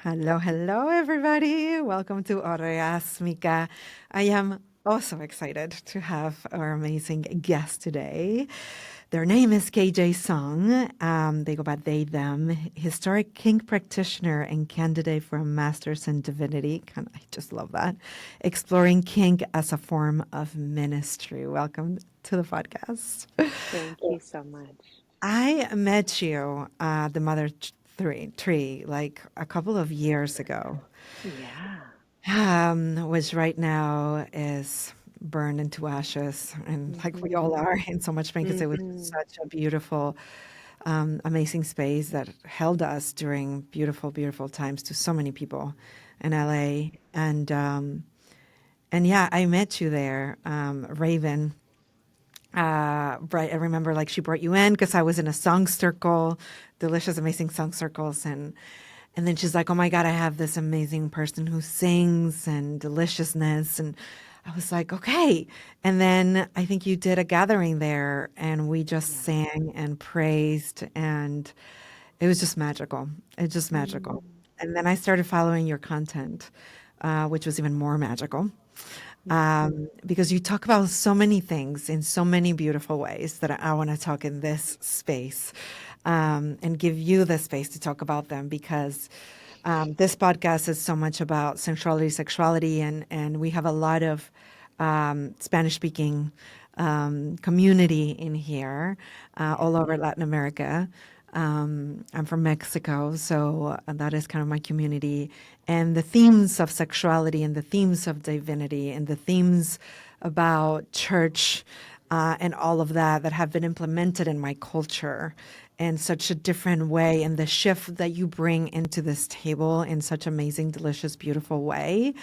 Hello, hello, everybody. Welcome to Orgasmica. I am also excited to have our amazing guest today. Their name is KJ Song. They go by they, them, historic Kink practitioner and candidate for a master's in divinity. I just love that. Exploring Kink as a form of ministry. Welcome to the podcast. Thank you so much. I met you, the Mother Tree, like a couple of years ago. Yeah. Which right now is burned into ashes, and like we all hmm are in so much pain because it was hmm such a beautiful, amazing space that held us during beautiful, beautiful times to so many people in LA. And yeah, I met you there, Raven. Right, I remember like she brought you in because I was in a song circle, delicious, amazing song circles, and then she's like, "Oh my God, I have this amazing person who sings and deliciousness," and I was like, "Okay." And then I think you did a gathering there, and we just Yeah. sang and praised, and it was just magical. It's just magical. Mm. And then I started following your content, which was even more magical because you talk about so many things in so many beautiful ways that I want to talk in this space and give you the space to talk about them because this podcast is so much about sensuality, sexuality, and we have a lot of Spanish speaking community in here, all over Latin America. I'm from Mexico, so that is kind of my community. And the themes of sexuality and the themes of divinity and the themes about church and all of that that have been implemented in my culture in such a different way, and the shift that you bring into this table in such amazing, delicious, beautiful way.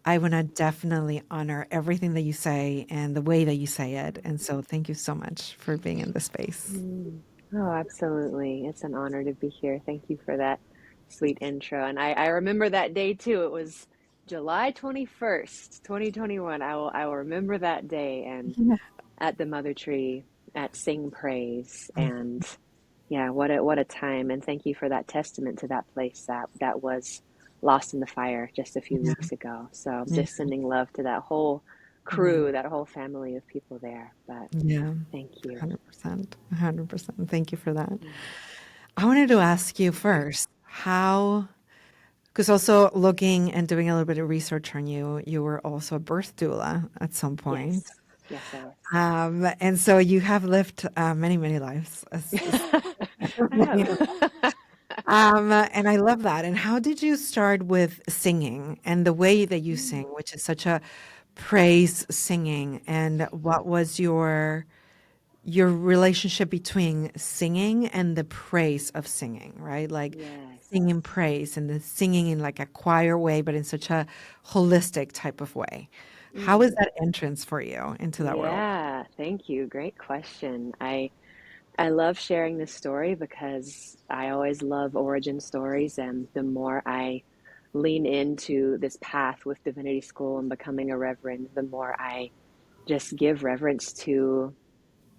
I want to definitely honor everything that you say and the way that you say it. And so thank you so much for being in this space. Mm. Oh, absolutely. It's an honor to be here. Thank you for that sweet intro. And I remember that day too. It was July 21st, 2021. I will remember that day and Yeah. at the Mother Tree at Sing Praise. And yeah, what a time. And thank you for that testament to that place that was lost in the fire just a few Yeah. weeks ago. So Yeah. just sending love to that whole Yeah. crew, that whole family of people there. But Yeah. thank you. 100%. 100%. Thank you for that. Mm. I wanted to ask you first how, because also looking and doing a little bit of research on you, you were also a birth doula at some point. Yes. Yes, I was. And so you have lived many, many lives. I Many have. And I love that. And how did you start with singing and the way that you sing, Mm. which is such a praise singing? And what was your relationship between singing and the praise of singing, right? Like Yes. singing praise and the singing in like a choir way, but in such a holistic type of way. How is Mm. that entrance for you into that world? Yeah, thank you. Great question. I love sharing this story because I always love origin stories, and the more I lean into this path with Divinity School and becoming a reverend, the more I just give reverence to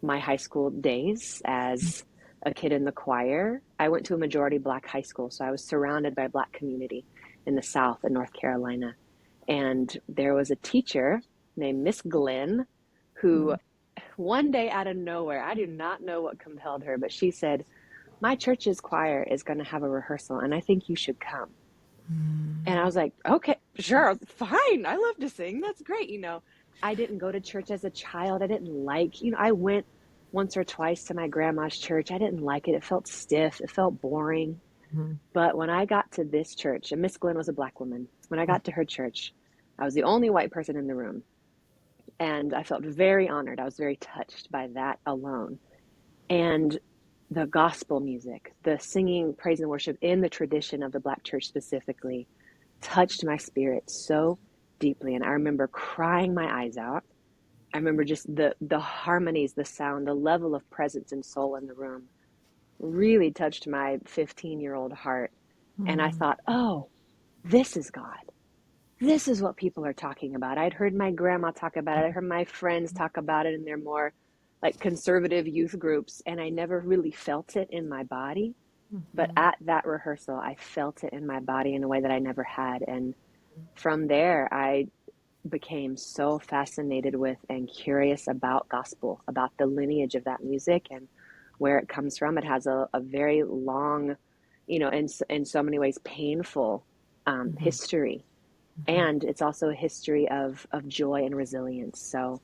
my high school days as a kid in the choir. I went to a majority Black high school, so I was surrounded by Black community in the South in North Carolina. And there was a teacher named Miss Glenn who one day out of nowhere, I do not know what compelled her, but she said, "My church's choir is going to have a rehearsal and I think you should come." And I was like, "Okay, sure, fine. I love to sing. That's great." I didn't go to church as a child. I didn't like, I went once or twice to my grandma's church. I didn't like it. It felt stiff. It felt boring. Mhm. But when I got to this church, and Miss Glenn was a Black woman, when I got to her church, I was the only white person in the room. And I felt very honored. I was very touched by that alone. And the gospel music, the singing, praise, and worship in the tradition of the Black church specifically, touched my spirit so deeply. And I remember crying my eyes out. I remember just the harmonies, the sound, the level of presence and soul in the room really touched my 15-year-old heart. And I Mm. thought, oh, this is God. This is what people are talking about. I'd heard my grandma talk about it. I heard my friends talk about it in their more like conservative youth groups, and I never really felt it in my body. But at that rehearsal, I felt it in my body in a way that I never had. And from there, I became so fascinated with and curious about gospel, about the lineage of that music and where it comes from. It has a very long, in so many ways, painful Mhm. history. Mhm. And it's also a history of joy and resilience. So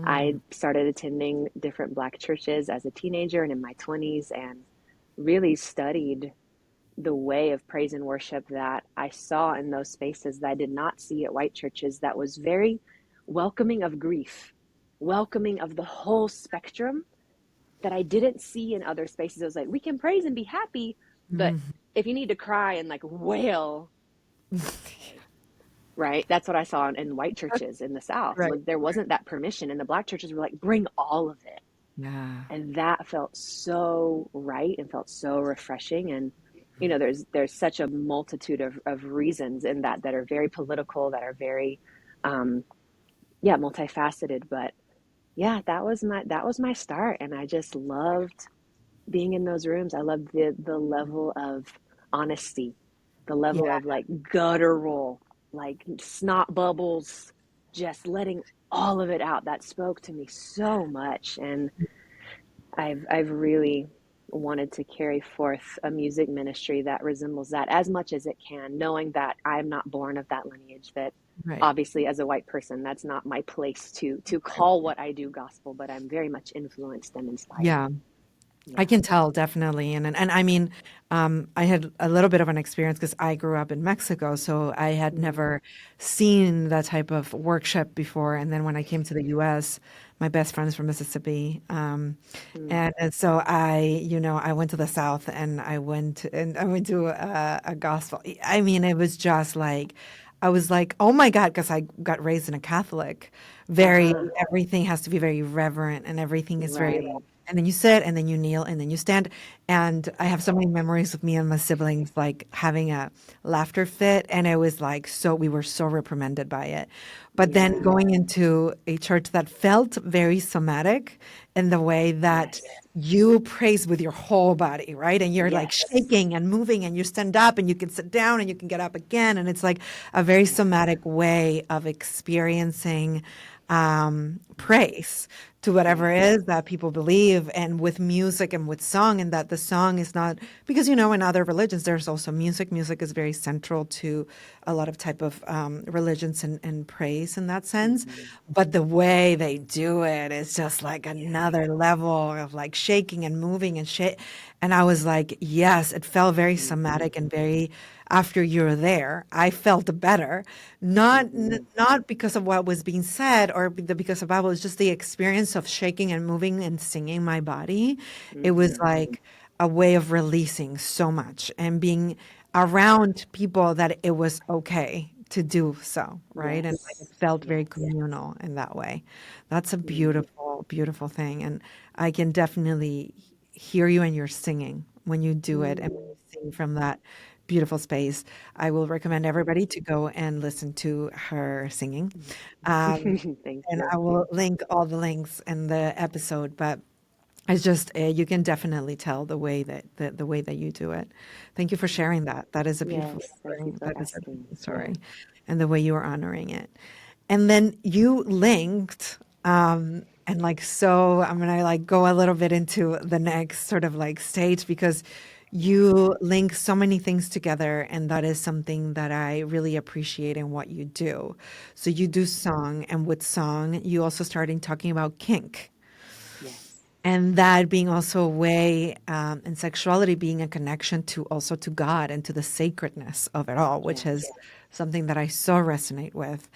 I Mm. started attending different Black churches as a teenager and in my 20s and really studied the way of praise and worship that I saw in those spaces that I did not see at white churches, that was very welcoming of grief, welcoming of the whole spectrum, that I didn't see in other spaces. It was like, we can praise and be happy, but Mhm. if you need to cry and like wail, right? That's what I saw in white churches in the South. Right. There wasn't that permission, and the Black churches were like, bring all of it. Yeah. And that felt so right and felt so refreshing. And there's such a multitude of reasons in that are very political, that are very um yeah, multifaceted. But yeah, that was my start, and I just loved being in those rooms. I loved the level of honesty, the level Yeah. of like guttural, like snot bubbles, just letting all of it out. That spoke to me so much. And I've really wanted to carry forth a music ministry that resembles that as much as it can, knowing that I'm not born of that lineage, that Right. obviously as a white person, that's not my place to call what I do gospel, but I'm very much influenced and inspired. Yeah. I Yeah. can tell definitely, and I mean, I had a little bit of an experience because I grew up in Mexico, so I had Mm, never seen that type of workshop before. And then when I came to the U.S., my best friend's from Mississippi, mm, and so I went to the South and I went to a gospel. I mean, it was just like I was like, oh my God, because I got raised in a Catholic, very uh-huh. everything has to be very reverent and everything is very Right. and then you sit and then you kneel and then you stand. And I have so many memories of me and my siblings like having a laughter fit. And it was like, so we were so reprimanded by it. But then Yeah. going into a church that felt very somatic in the way that Yes. you praise with your whole body, right? And you're like Yes. shaking and moving and you stand up and you can sit down and you can get up again. And it's like a very Yeah. somatic way of experiencing praise to whatever it Yes. is that people believe, and with music and with song, and that the song is not because in other religions there's also music. Music is very central to a lot of type of religions and praise in that sense. Hmm. But the way they do it is just like another level of like shaking and moving and shit. And I was like, yes, it felt very Hmm. somatic and very. After you're there, I felt better, Hmm. not because of what was being said or because of Bible. It's just the experience of shaking and moving and singing my body. It was Hmm. like a way of releasing so much and being around people that it was okay to do so, right? And like it Yes. felt very Yes. communal in that way. That's a Mm. beautiful, beautiful thing. And I can definitely hear you in your singing when you do it and when Mm. you sing from that beautiful space. I will recommend everybody to go and listen to her singing. Um, Thank and you. I will link all the links in the episode, but it's just you can definitely tell the way that you do it. Thank you for sharing that. That is a beautiful Yes, thank you story. for That is a asking. beautiful Yeah. story, and the way you are honoring it. And then you linked, and like so, I'm gonna like go a little bit into the next sort of like stage because you link so many things together, and that is something that I really appreciate in what you do. So you do song, and with song, you also started talking about kink. Yes. And that being also a way, and sexuality being a connection to also to God and to the sacredness of it all, which is Yes. something that I so resonate with.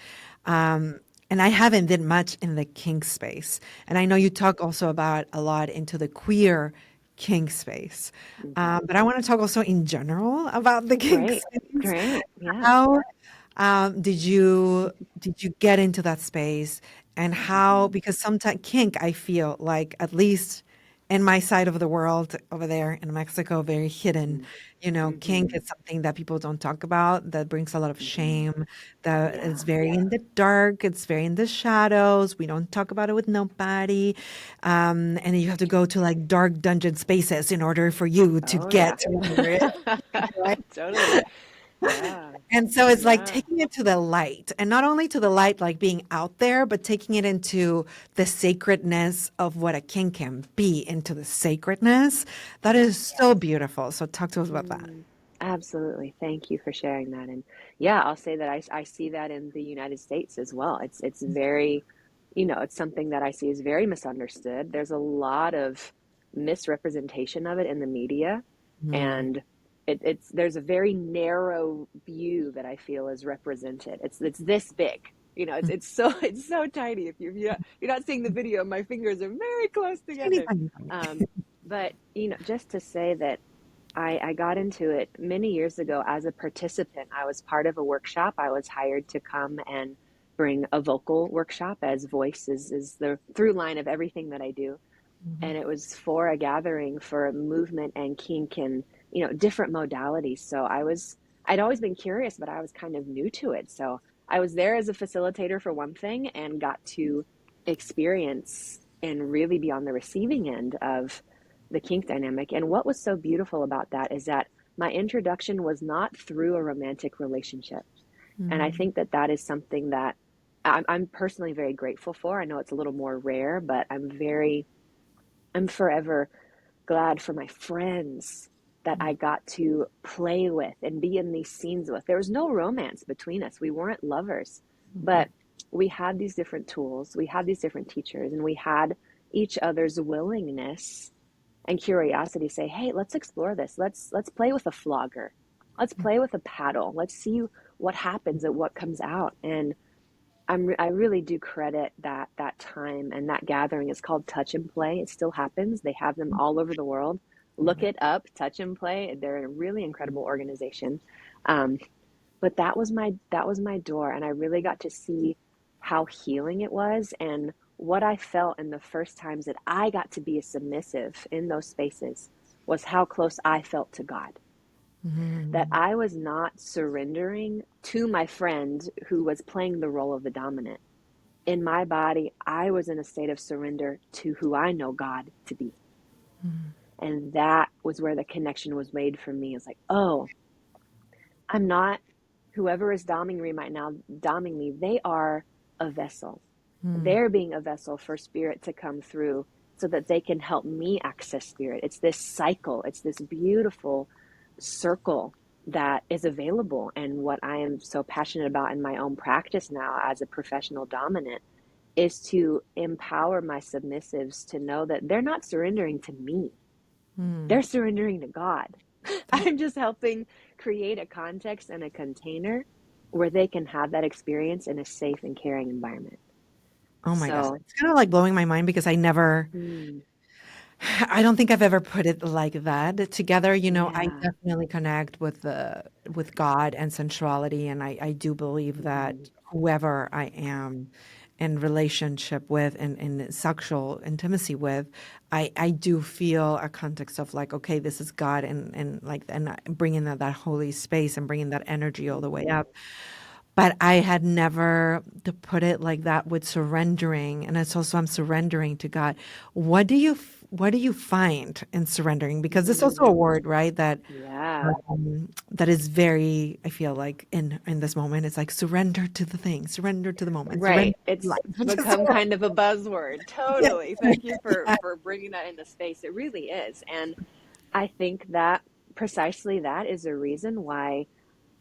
And I haven't did much in the kink space. And I know you talk also about a lot into the queer kink space. Hmm. But I want to talk also in general about the kink Great. space. Great. Yeah. How did you get into that space, and how Hmm. because sometimes kink I feel like at least in my side of the world over there in Mexico, very hidden. You know, kink Mm-hmm. is something that people don't talk about, that brings a lot of Mm-hmm. shame, that is Yeah. very in the dark, it's very in the shadows. We don't talk about it with nobody. And you have to go to like dark dungeon spaces in order for you to Oh yeah. get to where it is, right? Totally. Yeah. And so it's like Yeah. taking it to the light, and not only to the light, like being out there, but taking it into the sacredness of what a king can be, into the sacredness. That is so beautiful. So talk to us about that. Mm, absolutely. Thank you for sharing that. And yeah, I'll say that I see that in the United States as well. It's very, it's something that I see is very misunderstood. There's a lot of misrepresentation of it in the media, Mm. and there's a very narrow view that I feel is represented. It's this big. It's so tiny. If you're not seeing the video, my fingers are very close Teeny together. tiny, tiny. But just to say that I got into it many years ago as a participant. I was part of a workshop. I was hired to come and bring a vocal workshop, as voice is the through line of everything that I do. Mhm. And it was for a gathering for movement and kink and, different modalities. So I'd always been curious, but I was kind of new to it. So I was there as a facilitator for one thing and got to experience and really be on the receiving end of the kink dynamic. And what was so beautiful about that is that my introduction was not through a romantic relationship. And I Mm. think that that is something that I'm personally very grateful for. I know it's a little more rare, but I'm forever glad for my friends that I got to play with and be in these scenes with. There was no romance between us. We weren't lovers, but we had these different tools, we had these different teachers, and we had each other's willingness and curiosity say, hey, let's explore this. Let's play with a flogger. Let's play with a paddle. Let's see what happens and what comes out. And I really do credit that time and that gathering. It's called Touch and Play. It still happens. They have them all over the world. Love Look it. it up, Touch and Play. They're a really incredible organization. Um, but that was my door, and I really got to see how healing it was and what I felt in the first times that I got to be a submissive in those spaces was how close I felt to God, that Mhm. I was not surrendering to my friend who was playing the role of the dominant. In my body, I was in a state of surrender to who I know God to be. And that was where the connection was made for me. It's like, oh, I'm not whoever is doming me right now, doming me, they are a vessel. Mm. They're being a vessel for spirit to come through so that they can help me access spirit. It's this cycle, it's this beautiful circle that is available. And what I am so passionate about in my own practice now as a professional dominant is to empower my submissives to know that they're not surrendering to me, Mm. they're surrendering to God. That- I'm just helping create a context and a container where they can have that experience in a safe and caring environment. oh my God. So, It's kind of like blowing my mind because mm, I don't think I've ever put it like that together. You know, I yeah. definitely connect with God and sensuality, and I do believe that Mm, whoever I am in relationship with and in sexual intimacy with, I do feel a context of like, okay, this is God, and like and bringing that holy space and bringing that energy all the way mm-hmm. up. But I had never to put it like that with surrendering, and it's also I'm surrendering to God. What do you find in surrendering? Because it's also a Mm, word, right? yeah. That is very. I feel like in this moment, it's like surrender to the thing, surrender to the moment, surrender Right. to It's life. become kind of a buzzword. Yes. Totally. Thank you for bringing that into space. It really is. And I think that precisely that is a reason why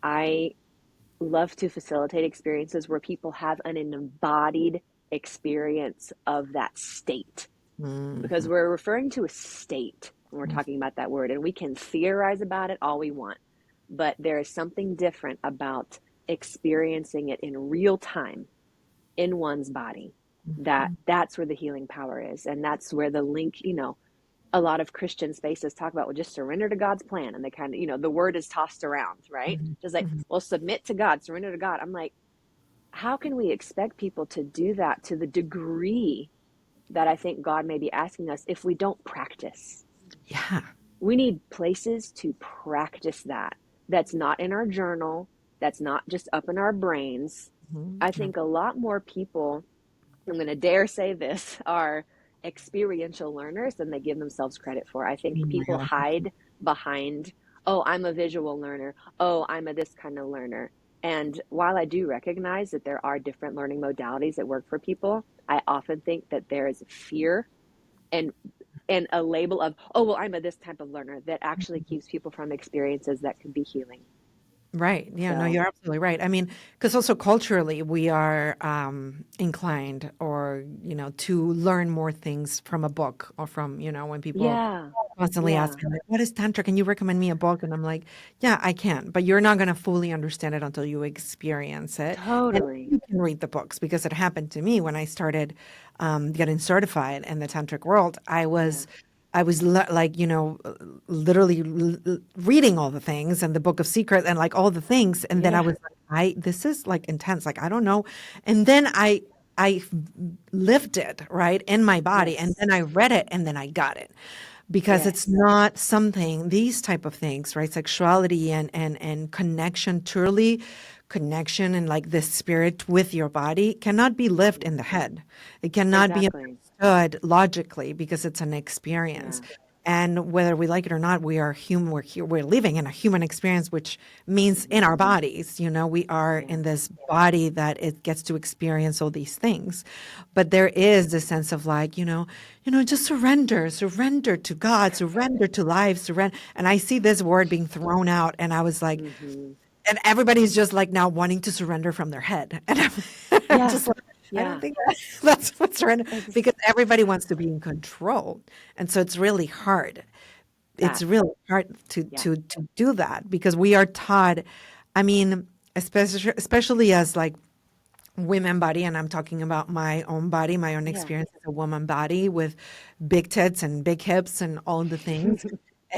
I love to facilitate experiences where people have an embodied experience of that state, because Mhm. we're referring to a state when we're talking about that word, and we can theorize about it all we want, but there is something different about experiencing it in real time in one's body. That's where the healing power is, and that's where the link, a lot of Christian spaces talk about, well, just surrender to God's plan. And they kind of, the word is tossed around, right? Mhm. Just like, Mhm. well, submit to God, surrender to God. I'm like, how can we expect people to do that to the degree that I think God may be asking us if we don't practice. Yeah. We need places to practice that. That's not in our journal, that's not just up in our brains. I Mm-hmm. think a lot more people, I'm going to dare say this, are experiential learners than they give themselves credit for. I think Oh my people God. hide behind, oh, I'm a visual learner. Oh, I'm a this kind of learner. And while I do recognize that there are different learning modalities that work for people, I often think that there is fear and a label of, oh, well, I'm a this type of learner that actually keeps people from experiences that can be healing. Right. Yeah, no, So, you're absolutely right. I mean, because also culturally, we are inclined or, to learn more things from a book or from, when people yeah, constantly yeah, ask me, like, what is Tantra? Can you recommend me a book? And I'm like, yeah, I can, but you're not going to fully understand it until you experience it. And totally. you can read the books because it happened to me when I started getting certified in the tantric world. Yeah, Like, literally reading all the things and the Book of Secrets and like all the things. And then I yeah, was like, this is like intense. Like, I don't know. And then I lived it right in my body. And yes, then I read it and then I got it because it's yes, not something, these type of things, right? Sexuality and connection, truly connection and like the spirit with your body cannot be lived in the head. It cannot be exactly. understood logically because it's an experience. Yeah, And whether we like it or not, we are human. We're here. We're living in a human experience, which means in our bodies. We are yeah, in this body that it gets to experience all these things. But there is this sense of like, just surrender to God, surrender to life, surrender. And I see this word being thrown out, and I was like, mm-hmm. and everybody's just like now wanting to surrender from their head, and I'm Yeah, just like, I don't yeah, think that's what surrender, ex- because everybody wants to be in control, and so it's really hard. It's that, really hard to yeah, do that because we are taught. I mean, especially as like women body, and I'm talking about my own body, my own yeah, experience as a woman body with big tits and big hips and all the things.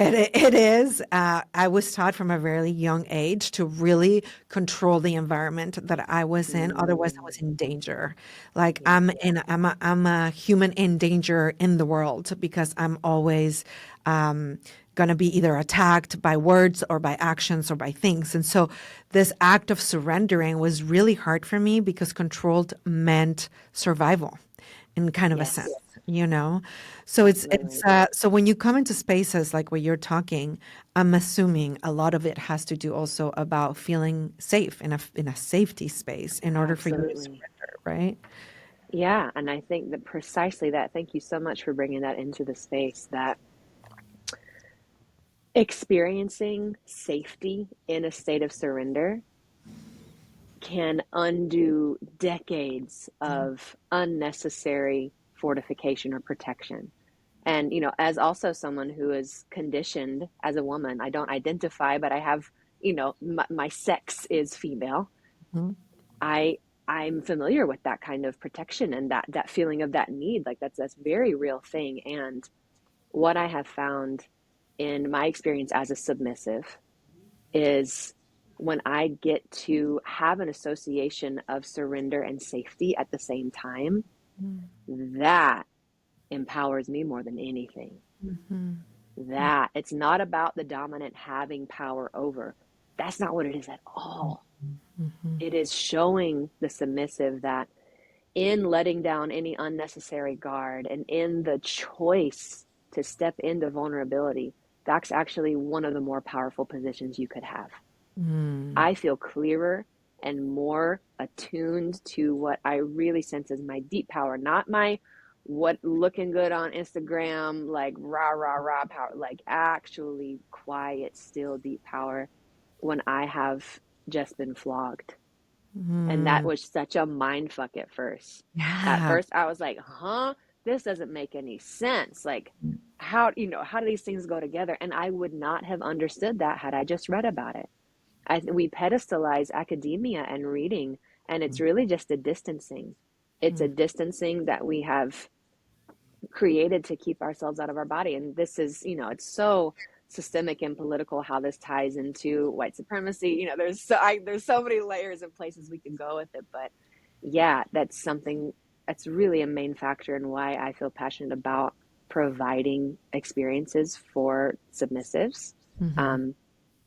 It is. I was taught from a very young age to really control the environment that I was in. Otherwise, I mm, was in danger. Like yeah, I'm a human in danger in the world because I'm always going to be either attacked by words or by actions or by things. And so this act of surrendering was really hard for me because controlled meant survival in kind of a sense, yes, you know? So it's absolutely. so when you come into spaces like where you're talking, I'm assuming a lot of it has to do also about feeling safe in a safety space in order for you to Absolutely. surrender, right? Yeah, and I think that precisely that, thank you so much for bringing that into the space, that experiencing safety in a state of surrender can undo decades of unnecessary fortification or protection. And, as also someone who is conditioned as a woman, I don't identify, but I have, my sex is female. Mhm. I I'm familiar with that kind of protection and that feeling of that need. Like that's very real thing. And what I have found in my experience as a submissive is when I get to have an association of surrender and safety at the same time, that empowers me more than anything. Mhm. That it's not about the dominant having power over. That's not what it is at all. Mhm. It is showing the submissive that in letting down any unnecessary guard and in the choice to step into vulnerability, that's actually one of the more powerful positions you could have. Mm. I feel clearer and more attuned to what I really sense as my deep power, not my what looking good on Instagram, like rah, rah, rah power, like actually quiet, still deep power when I have just been flogged. And that Mm. was such a mind fuck at first. At Yeah. first, I was like, huh, this doesn't make any sense. Like, how do these things go together? And I would not have understood that had I just read about it. We pedestalize academia and reading, and it's really just a distancing. It's a Mm. distancing that we have created to keep ourselves out of our body. And this is, it's so systemic and political how this ties into white supremacy. There's so many layers and places we could go with it. But yeah, that's something. that's really a main factor in why I feel passionate about providing experiences for submissives. Mm-hmm. Um,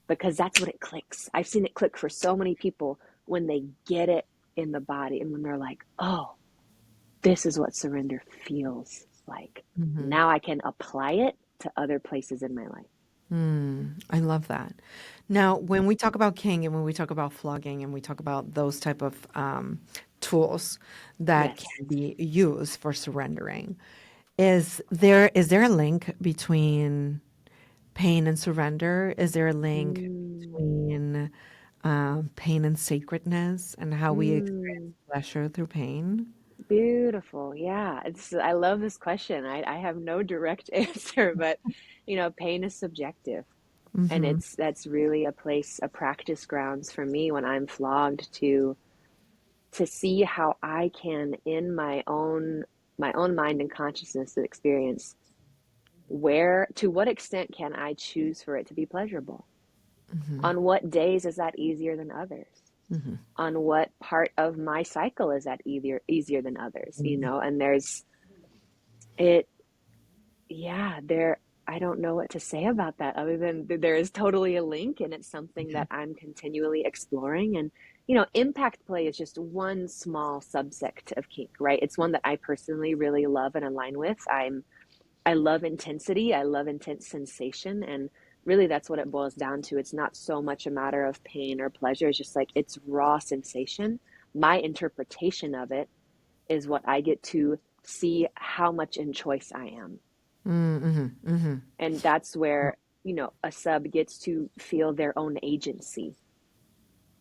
because that's what it clicks. I've seen it click for so many people when they get it in the body and when they're like, oh, this is what surrender feels like. Mm-hmm. Now I can apply it to other places in my life. I love that. Now, when we talk about king and when we talk about flogging and we talk about those type of tools that Yes. can be used for surrendering, is there a link between pain and surrender? Is there a link Mm, between pain and sacredness and how we experience mm, pleasure through pain? beautiful. Yeah. I love this question. I have no direct answer, but pain is subjective. And Mm-hmm. that's really a practice grounds for me when I'm flogged to see how I can in my own mind and consciousness experience where to what extent can I choose for it to be pleasurable? Mm-hmm. On what days is that easier than others? Mm-hmm. On what part of my cycle is that easier than others? And there's it yeah, there I don't know what to say about that other than there is totally a link and it's something that I'm continually exploring. And impact play is just one small subsect of kink, right? It's one that I personally really love and align with. I love intensity. I love intense sensation. And really, that's what it boils down to. It's not so much a matter of pain or pleasure. It's just like it's raw sensation. My interpretation of it is what I get to see how much in choice I am. Mm-hmm. Mm-hmm. And that's where, a sub gets to feel their own agency.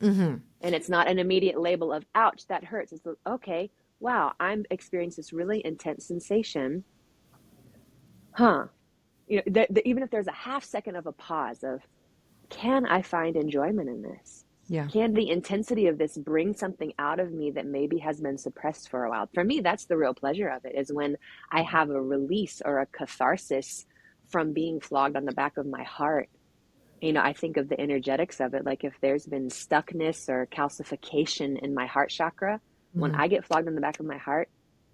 Mm-hmm. And it's not an immediate label of, ouch, that hurts. It's like, okay, wow, I'm experiencing this really intense sensation. Huh. Even if there's a half second of a pause of, can I find enjoyment in this? Yeah. Can the intensity of this bring something out of me that maybe has been suppressed for a while? For me, that's the real pleasure of it, is when I have a release or a catharsis from being flogged on the back of my heart. I think of the energetics of it, like if there's been stuckness or calcification in my heart chakra, when Mm-hmm. I get flogged on the back of my heart,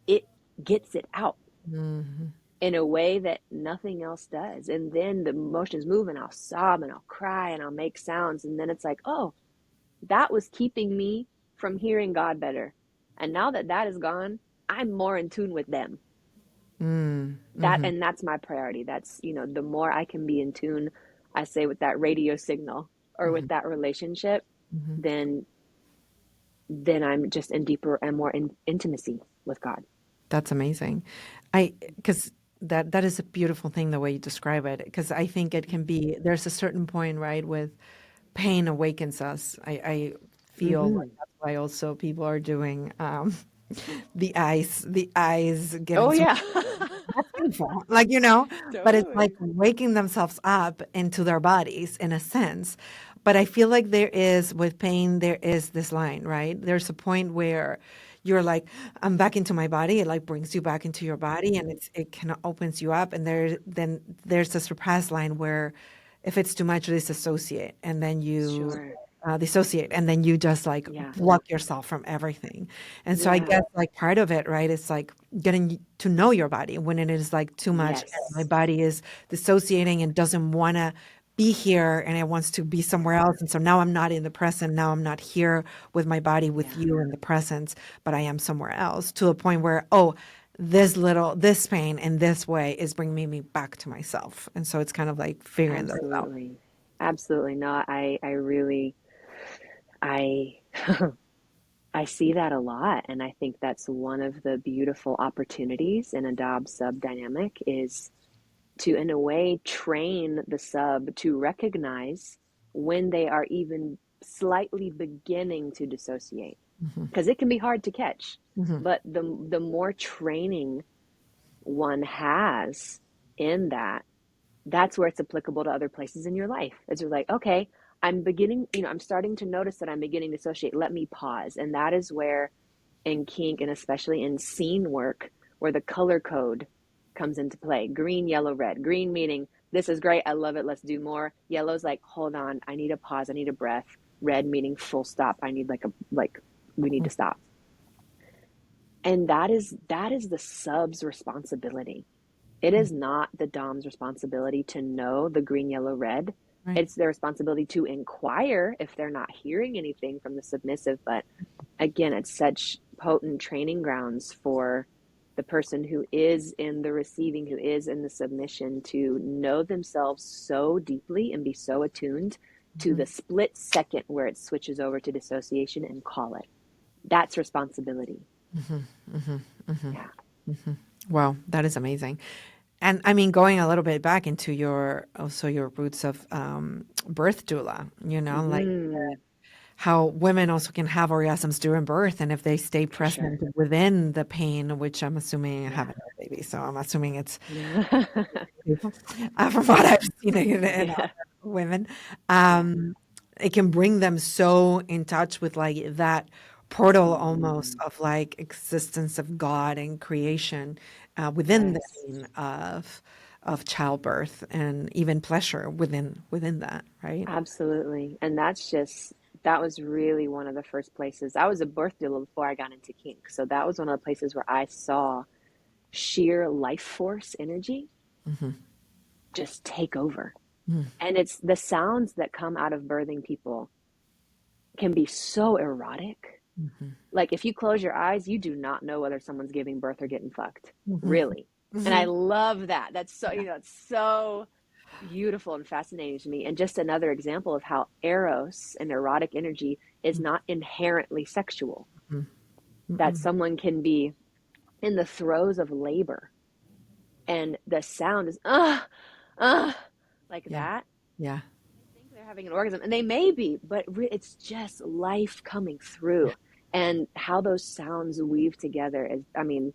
it gets it out Mm-hmm. in a way that nothing else does. And then the emotions move and I'll sob and I'll cry and I'll make sounds. And then it's like, oh, that was keeping me from hearing God better. And now that that is gone, I'm more in tune with them. Mm-hmm. And that's my priority. That's, the more I can be in tune, I say, with that radio signal or with that relationship, Mm-hmm. then I'm just in deeper and more intimacy with God. That's amazing. Because that is a beautiful thing the way you describe it. Because I think it can be. There's a certain point, right, with pain awakens us. I feel like Mm-hmm. that's why also people are doing the eyes getting Oh so yeah. that's painful, but it's Totally. like waking themselves up into their bodies in a sense. But I feel like there is, with pain, there is this line, right? There's a point where you're like, I'm back into my body. It like brings you back into your body and it kind of opens you up. And then there's a surpass line where if it's too much, you disassociate and then you Sure. dissociate and then you just like Yeah. block yourself from everything. And so I Yeah. guess like part of it, right, is like getting to know your body when it is like too much and my Yes. body is dissociating and doesn't want to be here and it wants to be somewhere else. And so now I'm not in the present. Now I'm not here with my body, with Yeah. you in the presence, but I am somewhere else, to a point where, oh, this pain in this way is bringing me back to myself. And so it's kind of like figuring those out. Absolutely. Absolutely. No, I really, I, I see that a lot. And I think that's one of the beautiful opportunities in a Dob sub dynamic is to, in a way, train the sub to recognize when they are even slightly beginning to dissociate. Hmm. Because it can be hard to catch. Hmm. But the more training one has in that, that's where it's applicable to other places in your life. It's just like, okay, I'm starting to notice that I'm beginning to associate. Let me pause. And that is where in kink and especially in scene work, where the color code comes into play. Green, yellow, red. Green meaning this is great. I love it. Let's do more. Yellow's like, hold on. I need a pause. I need a breath. Red meaning full stop. I need like we need to stop. And that is the sub's responsibility. It is not the dom's responsibility to know the green, yellow, red. Right. It's their responsibility to inquire if they're not hearing anything from the submissive. But again, it's such potent training grounds for the person who is in the receiving, who is in the submission, to know themselves so deeply and be so attuned to Mhm. the split second where it switches over to dissociation and call it. That's responsibility. Yeah. Wow, that is amazing. And I mean, going a little bit back into your also your roots of birth doula, like Mm, how women also can have orgasms during birth, and if they stay for sure. present within the pain, which I'm assuming I Yeah. haven't had a baby, so I'm assuming it's Yeah. from what I've seen in Yeah. other women, Yeah. it can bring them so in touch with like that portal almost Hmm. of like existence of God and creation within the Yes. pain of childbirth and even pleasure within that, right? Absolutely. And that was really one of the first places. I was a birth doula before I got into kink. So that was one of the places where I saw sheer life force energy Hmm. just take over. And it's the sounds that come out of birthing people can be so erotic. Hmm. Like if you close your eyes, you do not know whether someone's giving birth or getting fucked. Hmm. Really. And I Hmm. love that. That's so, Yeah. it's so beautiful and fascinating to me. And just another example of how eros and erotic energy is not inherently sexual. That Mm-mm. someone can be in the throes of labor and the sound is uh like Yeah. that. Yeah. They think they're having an orgasm, and they may be, but it's just life coming through. And how those sounds weave together is, I mean,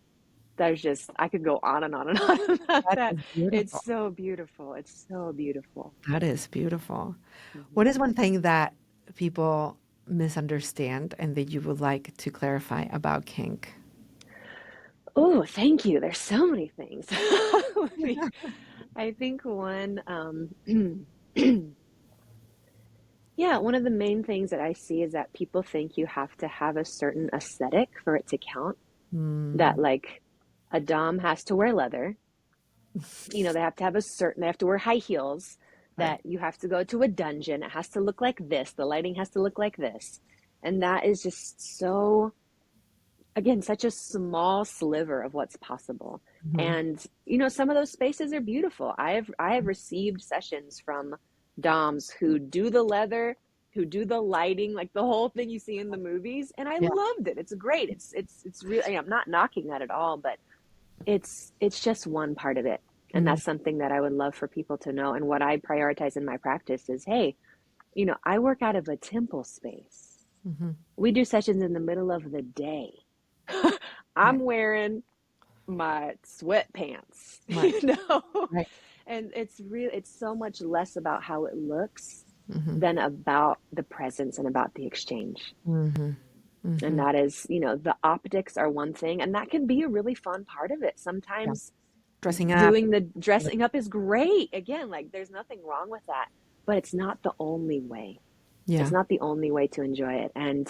there's just, I could go on and on and on about That that. is It's beautiful. so beautiful. It's so beautiful. That is beautiful. What is Hmm. one thing that people misunderstand and that you would like to clarify about kink? Oh, thank you. There's so many things. I think one, yeah, one of the main things that I see is that people think you have to have a certain aesthetic for it to count. That Mm, like a dom has to wear leather, they have to have they have to wear high heels, right. that you have to go to a dungeon. It has to look like this. The lighting has to look like this. And that is just so, again, such a small sliver of what's possible. Mhm. And some of those spaces are beautiful. I have received sessions from doms who do the leather, who do the lighting, like the whole thing you see in the movies, and I Yeah. loved it. It's great. It's really, I'm not knocking that at all, but it's just one part of it. And Mm, that's something that I would love for people to know. And what I prioritize in my practice is, hey, I work out of a temple space. mhm. We do sessions in the middle of the day. I'm Right. wearing my sweatpants, Right. Right. and it's so much less about how it looks Mhm. than about the presence and about the exchange. Mhm. And Mhm. that is, the optics are one thing, and that can be a really fun part of it. Yeah. Sometimes Dressing up. doing the dressing up is great. Again, like there's nothing wrong with that, but it's not the only way. It's Yeah. not the only way to enjoy it. And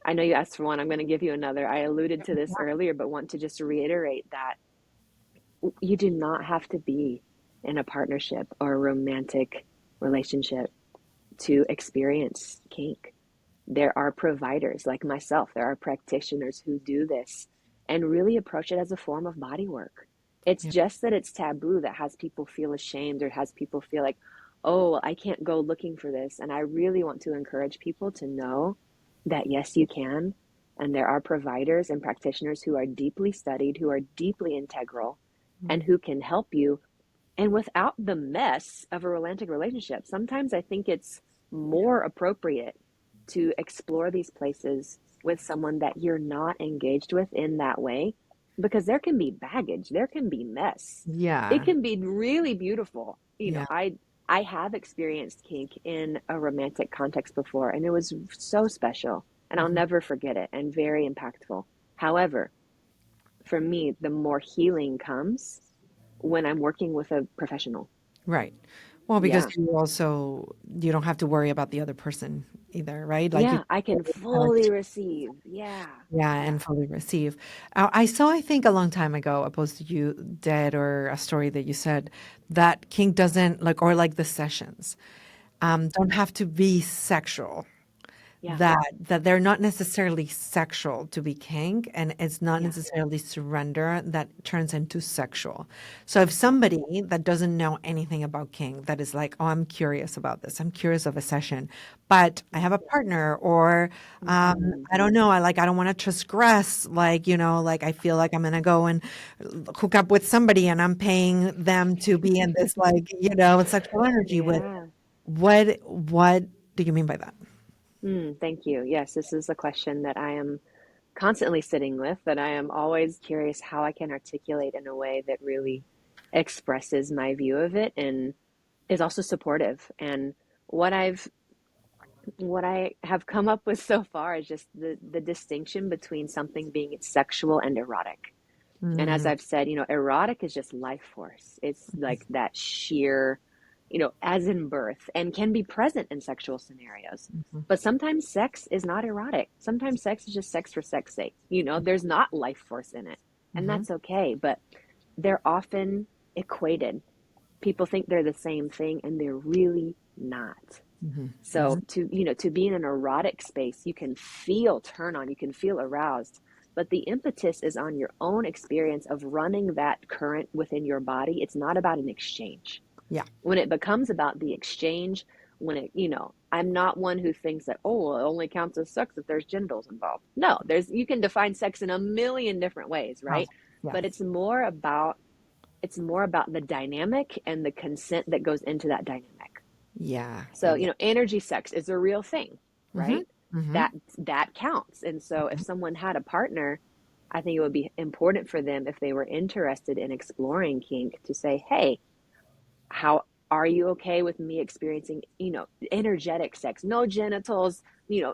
I know you asked for one, I'm going to give you another. I alluded to this earlier, but want to just reiterate that you do not have to be in a partnership or a romantic relationship to experience kink. There are providers like myself, there are practitioners who do this and really approach it as a form of body work. It's Yeah. just that it's taboo that has people feel ashamed or has people feel like, oh, well, I can't go looking for this. And I really want to encourage people to know that yes, you can. And there are providers and practitioners who are deeply studied, who are deeply integral, and Mm. who can help you. And without the mess of a romantic relationship, sometimes I think it's more appropriate to explore these places with someone that you're not engaged with in that way, because there can be baggage, there can be mess. It Yeah. can be really beautiful. Yeah. I have experienced kink in a romantic context before, and it was so special, and I'll Mhm. never forget it, and very impactful. However, for me, the more healing comes when I'm working with a professional. Right. Well, because Yeah. you don't have to worry about the other person either, right? Like you Yeah, I can kind of fully receive. Yeah. yeah, Yeah. and fully receive. I saw, I think, a long time ago, a post that you did or a story that you said that kink doesn't like, or like the sessions, Yeah. don't have to be sexual. Yeah. That they're not necessarily sexual to be kink, and it's not Yeah. necessarily surrender that turns into sexual. So if somebody that doesn't know anything about kink that is like, oh, I'm curious about this, I'm curious of a session, but I have a partner, or Mm-hmm. I don't know, I don't want to transgress, like, like I feel like I'm gonna go and hook up with somebody and I'm paying them to be in this, like, sexual energy with, Yeah. what do you mean by that? Thank you. Yes, this is a question that I am constantly sitting with, that I am always curious how I can articulate in a way that really expresses my view of it and is also supportive. And what I've what I have come up with so far is just the distinction between something being sexual and erotic. And as Mm, I've said, erotic is just life force. It's like that sheer, as in birth, and can be present in sexual scenarios. mhm, But sometimes sex is not erotic. Sometimes sex is just sex for sex sake. There's not life force in it. And mhm, that's okay. But they're often equated. People think they're the same thing, and they're really not. mhm, So mhm. to be in an erotic space, you can feel turn on, you can feel aroused, but the impetus is on your own experience of running that current within your body. It's not about an exchange. Yeah. When it becomes about the exchange, I'm not one who thinks that, oh, well, it only counts as sex if there's genitals involved. No, you can define sex in a million different ways, Oh, right? yeah. But it's more about the dynamic and the consent that goes into that dynamic. Yeah. So, Yeah. energy sex is a real thing, Mhm, right? mhm. That counts. And so if someone had a partner, I think it would be important for them, if they were interested in exploring kink, to say, "Hey, how are you okay with me experiencing, energetic sex? No genitals,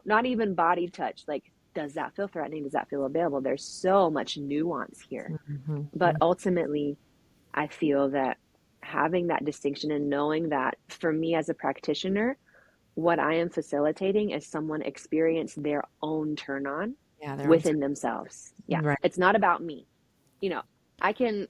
not even body touch. Like, does that feel threatening? Does that feel available?" There's so much nuance here. Mhm, But mhm. ultimately, I feel that having that distinction and knowing that, for me as a practitioner, what I am facilitating is someone experience their own turn on Yeah, their own within themselves. Yeah. right. It's not about me. You know, I can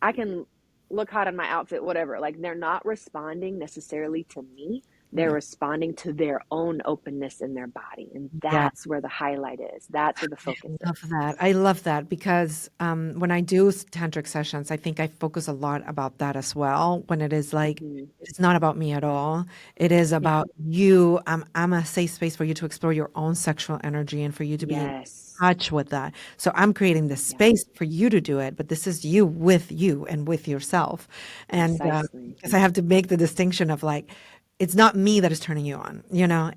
I can look hot in my outfit, whatever. Like, they're not responding necessarily to me. They're Yeah. responding to their own openness in their body. And Yeah. that's where the highlight is. That's where the focus Love is. that. I love that because when I do tantric sessions, I think I focus a lot about that as well. When it is like, Hmm. it's not about me at all. It is Yeah. about you. I'm a safe space for you to explore your own sexual energy and for you to be in Yes. touch with that. So I'm creating this Yeah. space for you to do it, but this is you and with yourself. And Precisely. because I have to make the distinction of like, it's not me that is turning you on,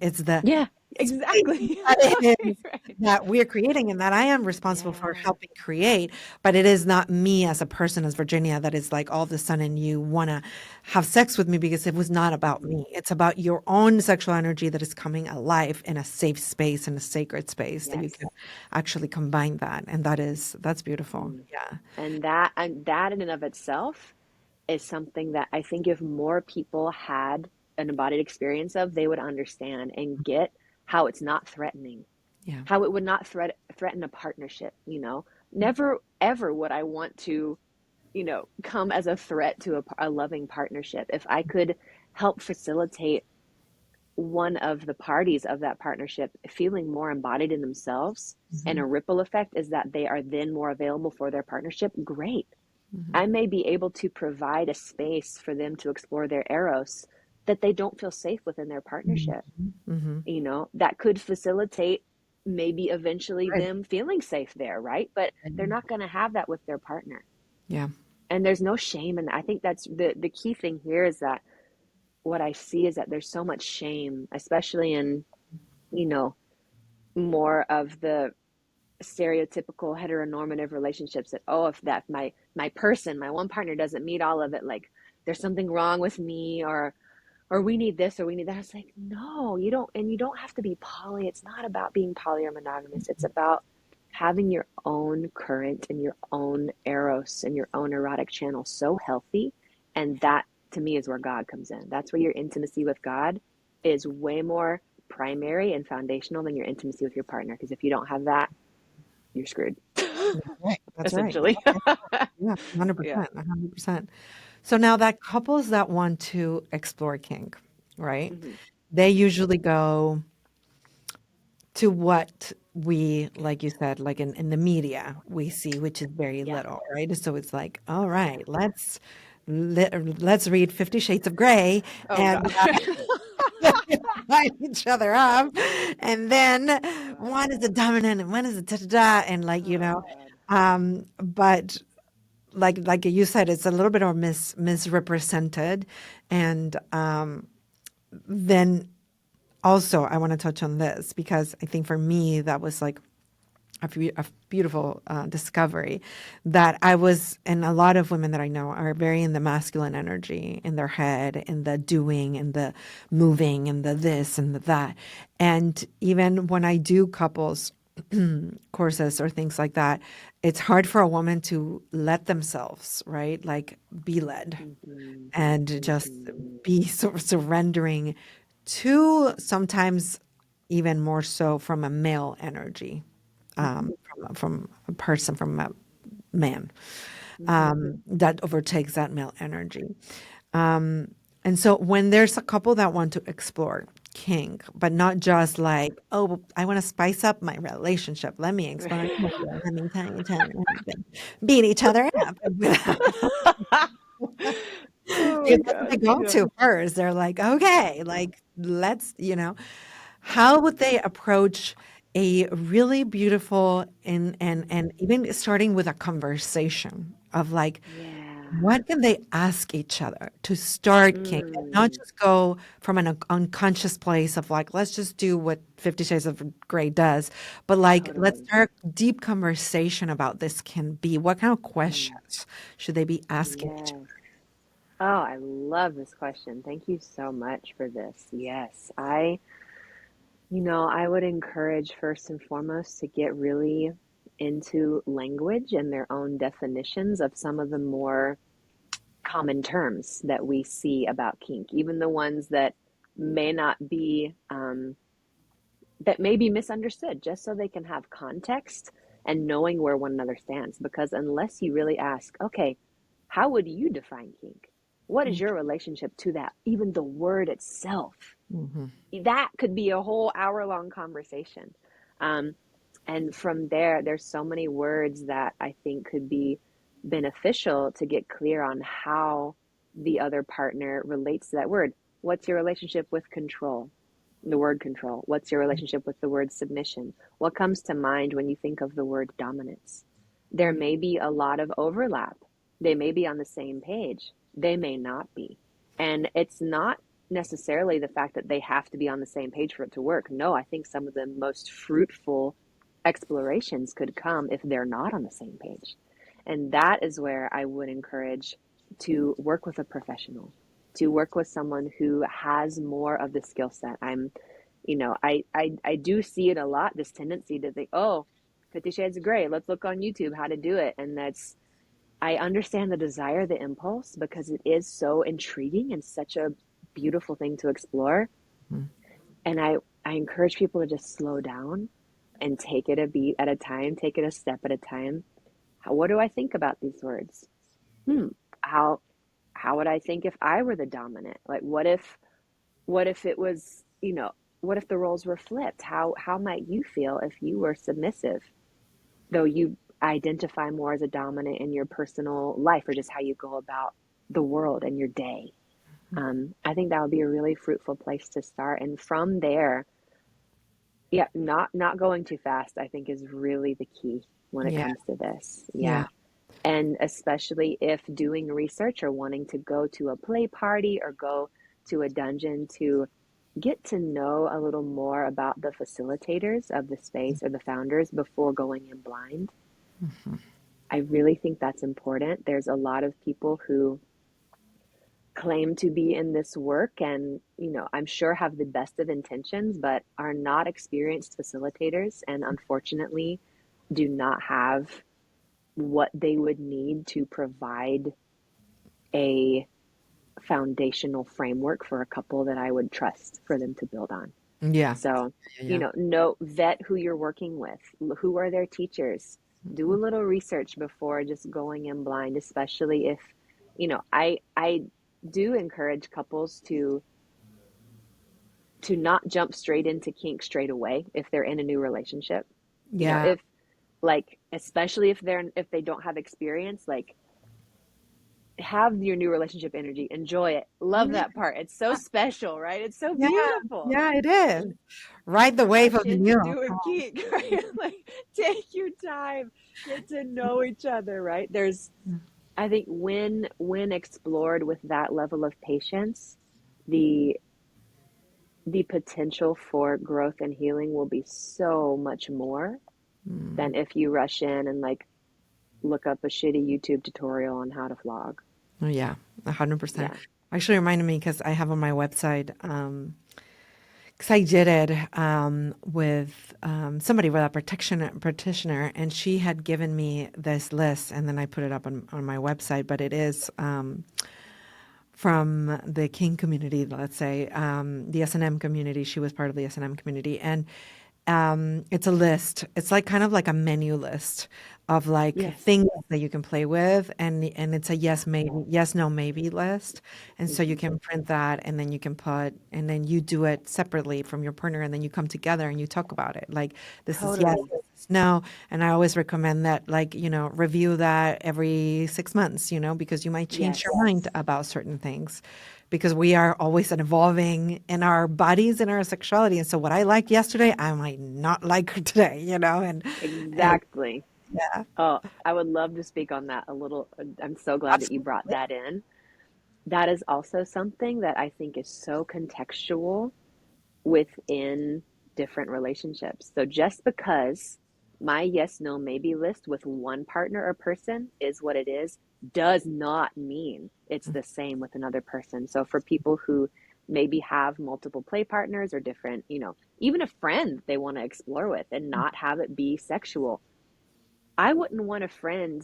it's the Yeah. space Exactly. that it Right. is Right. that we're creating and that I am responsible for Yeah. helping create, but it is not me as a person, as Virginia, that is like all of a sudden you want to have sex with me because it was not about Mhm. me. It's about your own sexual energy that is coming alive in a safe space, in a sacred space that you Yes. can actually combine that. And that's beautiful. Mm. Yeah. And that in and of itself is something that I think, if more people had an embodied experience of, they would understand and get how it's not threatening, Yeah. how it would not threaten a partnership. Never ever would I want to, come as a threat to a loving partnership. If I could help facilitate one of the parties of that partnership feeling more embodied in themselves, and Hmm. a ripple effect is that they are then more available for their partnership, great. Hmm. I may be able to provide a space for them to explore their eros that they don't feel safe within their Hmm. partnership. Hmm. That could facilitate maybe eventually Right. them feeling safe there, right? But they're Mhm. not going to have that with their partner. Yeah. And there's no shame in that. I think that's the key thing here, is that what I see is that there's so much shame, especially in, you know, more of the stereotypical heteronormative relationships, that, oh, if that my one partner doesn't meet all of it, like, there's something wrong with me, or we need this or we need that. It's like, no, you don't. And you don't have to be poly. It's not about being poly or monogamous. It's about having your own current and your own eros and your own erotic channel so healthy, and that to me is where God comes in. That's where your intimacy with God is way more primary and foundational than your intimacy with your partner. Because if you don't have that, you're screwed, That's right. That's right. essentially. Yeah, Yeah. 100%, 100%. So now that couples that want to explore kink, right? Hmm. They usually go to what we, like you said, like in the media we see, which is very Yeah. little, right? So it's like, all Yeah. right, let's read 50 Shades of Grey Oh, God. and line each other up, and then Oh, God. one is a dominant and one is a da da da, and Oh, God. but like you said, it's a little bit of misrepresented, and then also I want to touch on this because I think for me that was like a beautiful discovery that I was, and a lot of women that I know are very in the masculine energy in their head, in the doing, in the moving, in the this and the that. And even when I do couples courses or things like that, it's hard for a woman to let themselves, right? Like be led Hmm. and just Hmm. be sort of surrendering to sometimes even more so from a male energy, Hmm. from a person, from a man, Hmm. that overtakes that male energy. And so when there's a couple that want to explore kink, but not just like, oh, I want to spice up my relationship. Let me explore kink. Let me tell you, beat each other up. Oh, my Because that's what they God. go Yeah. to first. They're like, okay, like let's, how would they approach a really beautiful and even starting with a conversation of like, Yeah. what can they ask each other to start kink and not Mm. just go from an unconscious place of like, let's just do what 50 Shades of Grey does, but like, let's Totally. start deep conversation about this can be. What kind of Mm. questions should they be asking each Yes. Oh, I love this question. Thank you so much for this. Yes. I would encourage first and foremost to get really into language and their own definitions of some of the more common terms that we see about kink, even the ones that may not be that may be misunderstood, just so they can have context and knowing where one another stands. Because unless you really ask, okay, how would you define kink? What is other? your relationship to that? Even the word itself, Mm-hmm. that could be a whole hour long conversation. Um, and from there, there's so many words that I think could be beneficial to get clear on how the other partner relates to that word. What's your relationship with control? The word control. What's your relationship with the word submission? What comes to mind when you think of the word dominance? There may be a lot of overlap. They may be on the same page. They may not be. And it's not necessarily the fact that they have to be on the same page for it to work. No, I think some of the most fruitful explorations could come if they're not on the same page. And that is where I would encourage to work with a professional, to work with someone who has more of the skill set. I do see it a lot, this tendency to think, oh, 50 Shades of Grey, let's look on YouTube how to do it. And I understand the desire, the impulse, because it is so intriguing and such a beautiful thing to explore. And I encourage people to just slow down and take it a beat at a time, take it a step at a time. What do I think about these words? Hmm. How how would I think if I were the dominant? Like what if it was, what if the roles were flipped? How might you feel if you were submissive, though you identify more as a dominant in your personal life or just how you go about the world and your day? I think that would be a really fruitful place to start. And from there, yeah, not going too fast, I think is really the key when it Yeah, comes to this. yeah, Yeah. And especially if doing research or wanting to go to a play party or go to a dungeon to get to know a little more about the facilitators of the space or the founders before going in blind. I really think that's important. There's a lot of people who claim to be in this work and, I'm sure have the best of intentions, but are not experienced facilitators and unfortunately do not have what they would need to provide a foundational framework for a couple that I would trust for them to build on. Yeah. So, Yeah. vet who you're working with. Who are their teachers? Do a little research before just going in blind, especially if, I do encourage couples to not jump straight into kink straight away if they're in a new relationship. Yeah. If like, especially if they don't have experience, like, have your new relationship energy, enjoy it, love Yeah. that part. It's so special, right? It's so Yeah. beautiful. Yeah, it is. Ride the wave of Rush the into new. doing kink, right? Like, take your time, get to know each other, right? I think when explored with that level of patience, the the potential for growth and healing will be so much more Mm. than if you rush in and like look up a shitty YouTube tutorial on how to flog. Oh, yeah, 100%. Yeah. Actually reminded me because I have on my website, because I did it with somebody with a practitioner, and she had given me this list, and then I put it up on my website. But it is from the King community, let's say, the S&M community. She was part of the S&M community, and it's a list. It's like kind of like a menu list of like Yes. things that you can play with, and it's a yes, maybe, yes, no, maybe list. And so you Mm-hmm. can print that, and then you can put, and then you do it separately from your partner, and then you come together and you talk about it. Like, this is yes, Totally. this is no. And I always recommend that, like, review that every 6 months, because you might change your Yes. mind about certain things, because we are always evolving in our bodies and our sexuality. And so what I liked yesterday, I might not like today, and Exactly. yeah, Oh, I would love to speak on that a little. I'm so glad that you brought absolutely. that in. That is also something that I think is so contextual within different relationships. So just because my yes, no, maybe list with one partner or person is what it is, does not mean it's the same with another person. So for people who maybe have multiple play partners or different, even a friend they want to explore with and not have it be sexual, I wouldn't want a friend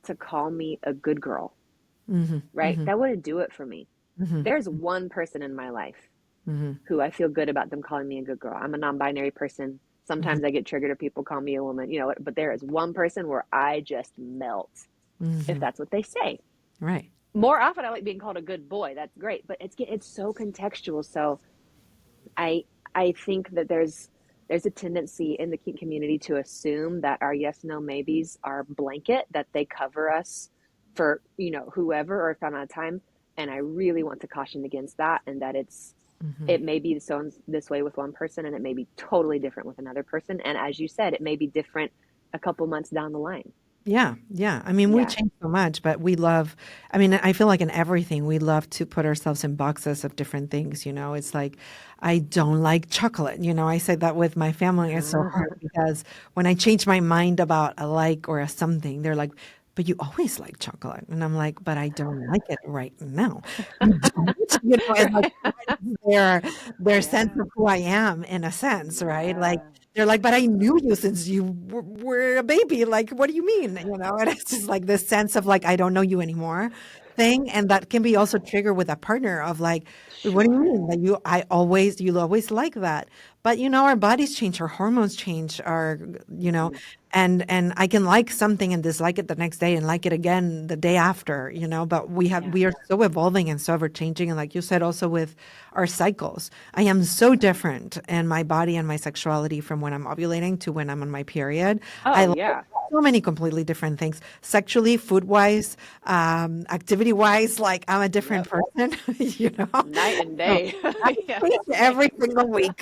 to call me a good girl, Hmm. right? Hmm. That wouldn't do it for me. Hmm. There's one person in my life Hmm. who I feel good about them calling me a good girl. I'm a non-binary person. Hmm. Sometimes I get triggered if people call me a woman, but there is one person where I just melt if Hmm. that's what they say. Right. More often I like being called a good boy. That's great, but it's so contextual. So I I think that there's a tendency in the kink community to assume that our yes no maybes are blanket, that they cover us for whoever or if amount of time. And I really want to caution against that, and that Hmm. it may be so this way with one person and it may be totally different with another person, and as you said, it may be different a couple months down the line. Yeah, yeah. I mean, we Yeah. change so much, but we love, I mean, I feel like in everything, we love to put ourselves in boxes of different things. It's like, I don't like chocolate. I say that with my family. It's so hard because when I change my mind about a like or a something, they're like, but you always like chocolate. And I'm like, but I don't like it right now. You don't? It's like, Right. what is their sense Yeah. of who I am in a sense, right? Like, Yeah. they're like, but I knew you since you were a baby. Like, what do you mean? And it's just like this sense of like, I don't know you anymore thing. And that can be also triggered with a partner of like, "Wait, what do you Sure. mean? That you'll always like that. But our bodies change, our hormones change, you know, Hmm. and I can like something and dislike it the next day and like it again the day after, but Yeah. we are so evolving and so ever changing. And like you said, also with our cycles, I am so different in my body and my sexuality from when I'm ovulating to when I'm on my period. I Oh like yeah. so many completely different things sexually, food wise, activity wise. Like I'm a different Yep. person, Night and So day. I Yeah, change same. every single week,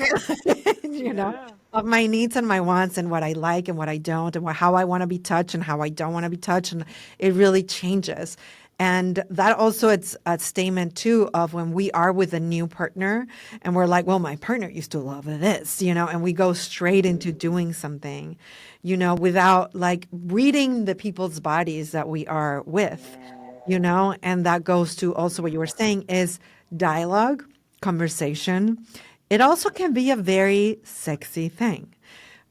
you know, Yeah. of my needs and my wants and what I like and what I don't and how I want to be touched and how I don't want to be touched. And it really changes. And that also it's a statement too of when we are with a new partner and we're like, well, my partner used to love this, and we go straight into doing something, without like reading the people's bodies that we are with, Yeah. and that goes to also what you were saying is dialogue, conversation. It also can be a very sexy thing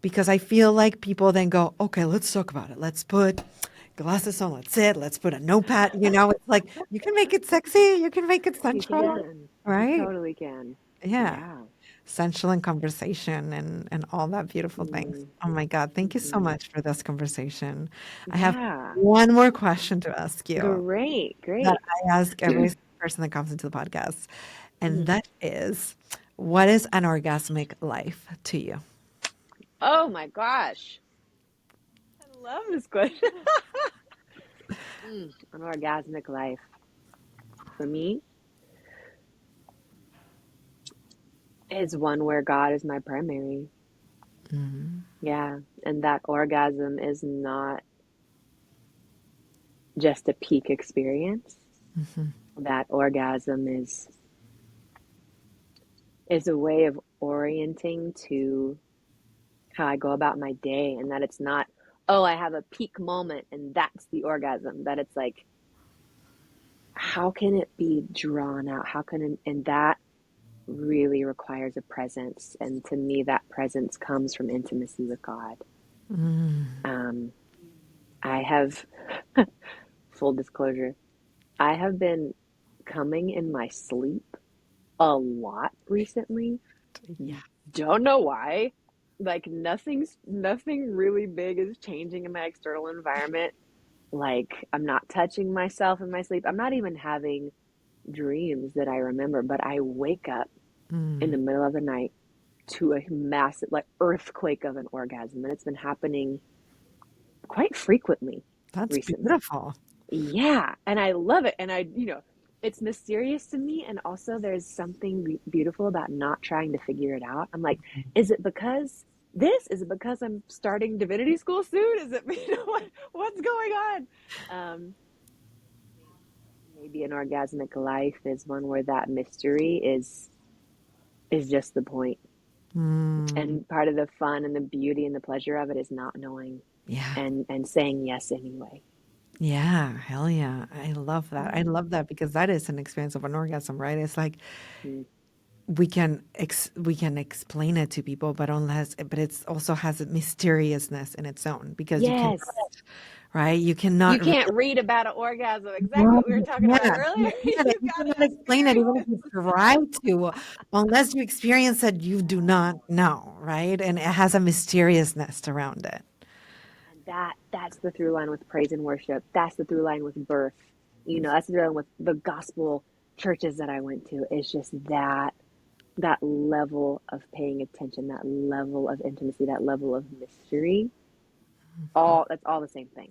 because I feel like people then go, okay, let's talk about it. Let's put, glasses on, let's sit, let's put a notepad, it's like you can make it sexy, you can make it You sensual, can. You right? totally can. Yeah. Yeah. Sensual and conversation and all that beautiful things. Mm, Oh my God. Thank you so hmm. much for this conversation. I have Yeah. one more question to ask you Great. that Great. I ask every person that comes into the podcast. And Mhm. that is, what is an orgasmic life to you? Oh my gosh. I love this question. An orgasmic life. For me, is one where God is my primary. Mhm. Yeah. And that orgasm is not just a peak experience. Mhm. That orgasm is a way of orienting to how I go about my day, and that it's not, oh, I have a peak moment and that's the orgasm. That it's like, how can it be drawn out? How can it, and that really requires a presence. And to me, that presence comes from intimacy with God. Mm. Um, I have, full disclosure, I have been coming in my sleep a lot recently. Yeah. Don't know why. Like nothing really big is changing in my external environment. Like I'm not touching myself in my sleep. I'm not even having dreams that I remember, but I wake up in Mm. the middle of the night to a massive like earthquake of an orgasm, and it's been happening quite frequently That's recently. beautiful. Yeah, and I love it. And it's mysterious to me. And also, there's something beautiful about not trying to figure it out. I'm like, is it because this? Is it because I'm starting divinity school soon? Is it, what's going on? Um, maybe an orgasmic life is one where that mystery is just the point. Mm. And part of the fun and the beauty and the pleasure of it is not knowing Yeah. and saying yes anyway. Yeah. Hell yeah. I love that. I Mm, love that because that is an experience of an orgasm, right? It's like mm. we can explain it to people, but it's also has a mysteriousness in its own because you cannot, Yes. right? You You cannot really, can't read about an orgasm. Exactly no, what we were you talking about can't. earlier. You've You got cannot to explain it even if you experience. try to, unless you experience it, you do not know, right? And it has a mysteriousness around it. And that's the through line with praise and worship. That's the through line with birth. That's the through line with the gospel churches that I went to. It's just that level of paying attention, that level of intimacy, that level of mystery. All that's all the same thing.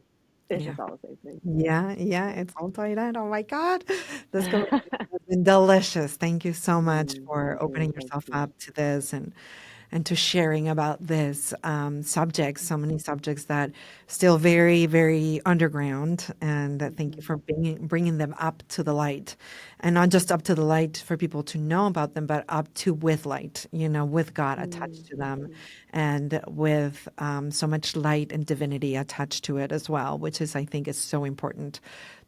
It's Yeah. just all the same thing. Yeah, yeah, it's all tied in. Oh my God. This conversation has been delicious. Thank you so much for Thank you. opening Thank yourself you. up to this and to sharing about this subjects, so many subjects that still very, very underground. And thank you Mhm. for bringing them up to the light, and not just up to the light for people to know about them, but up to with light, with God attached to them, Mhm. and with so much light and divinity attached to it as well, which is, I think, is so important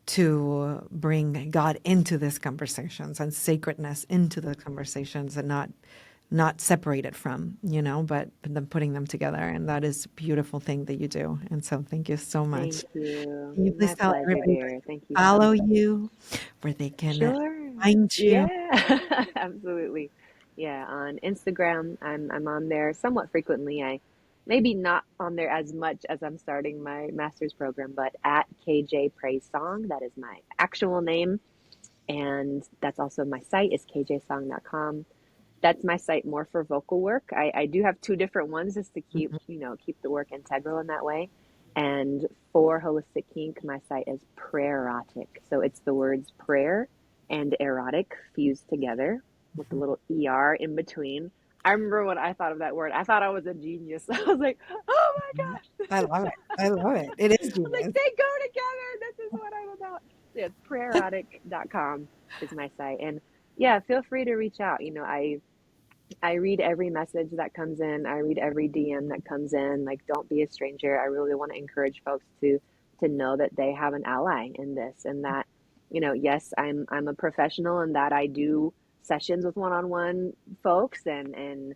to bring God into these conversations and sacredness into the conversations, and not separated from, but then putting them together. And that is a beautiful thing that you do. And so thank you so much. Thank you. Can you please My tell pleasure, everybody where dear. to Thank you so follow much. you, where they can Sure. find you? Yeah, absolutely. Yeah, on Instagram, I'm on there somewhat frequently. I maybe not on there as much as I'm starting my master's program, but at KJ Praise Song, that is my actual name. And that's also my site is kjsong.com. That's my site more for vocal work. I do have two different ones just to keep, Mhm. keep the work integral in that way. And for Holistic Kink, my site is prayer erotic. So it's the words prayer and erotic fused together with a little ER in between. I remember when I thought of that word, I thought I was a genius. I was like, oh my I gosh. love it. I love it. It is I was like, genius. they go together. This is what I'm about. So yeah, prayerotic.com is my site. And yeah, feel free to reach out. I read every message that comes in. I read every DM that comes in. Like, don't be a stranger. I really want to encourage folks to know that they have an ally in this, and that, yes, I'm a professional, and that I do sessions with one-on-one folks, and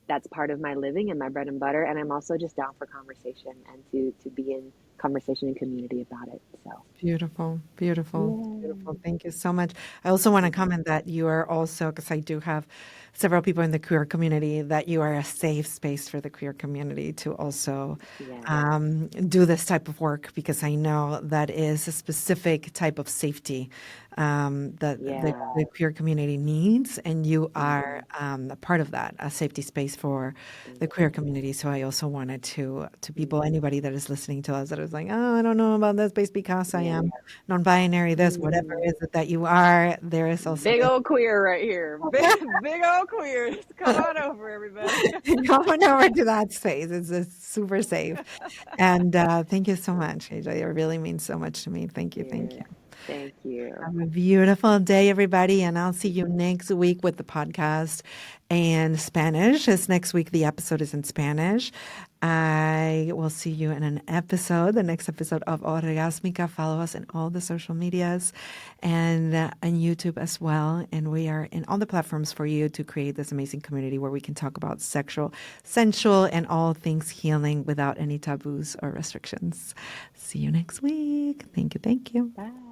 that's part of my living and my bread and butter. And I'm also just down for conversation and to be in conversation and community about it. So, Beautiful, beautiful, beautiful. yeah. Thank you so much. I also want to Yeah. comment that you are also, because I do have several people in the queer community, that you are a safe space for the queer community to also Yeah. do this type of work, because I know that is a specific type of safety that Yeah. the queer community needs, and you are Hmm. a part of that, a safety space for Thank the queer you. community. So I also wanted to people, Hmm. anybody that is listening to us that is like, oh, I don't know about this space because I Yeah. am non-binary, this, whatever Hmm. is it that you are, there is also Big this. old queer right here. Big old queer. Come on over, everybody. Going over to that space. It's super safe. And thank you so much, AJ. It really means so much to me. Thank you. Thank you. Yeah. Thank you. Have a beautiful day, everybody. And I'll see you next week with the podcast in Spanish. As next week, the episode is in Spanish. I will see you in an episode, the next episode of Orgasmica. Follow us in all the social medias and on YouTube as well. And we are in all the platforms for you to create this amazing community where we can talk about sexual, sensual, and all things healing without any taboos or restrictions. See you next week. Thank you. Thank you. Bye.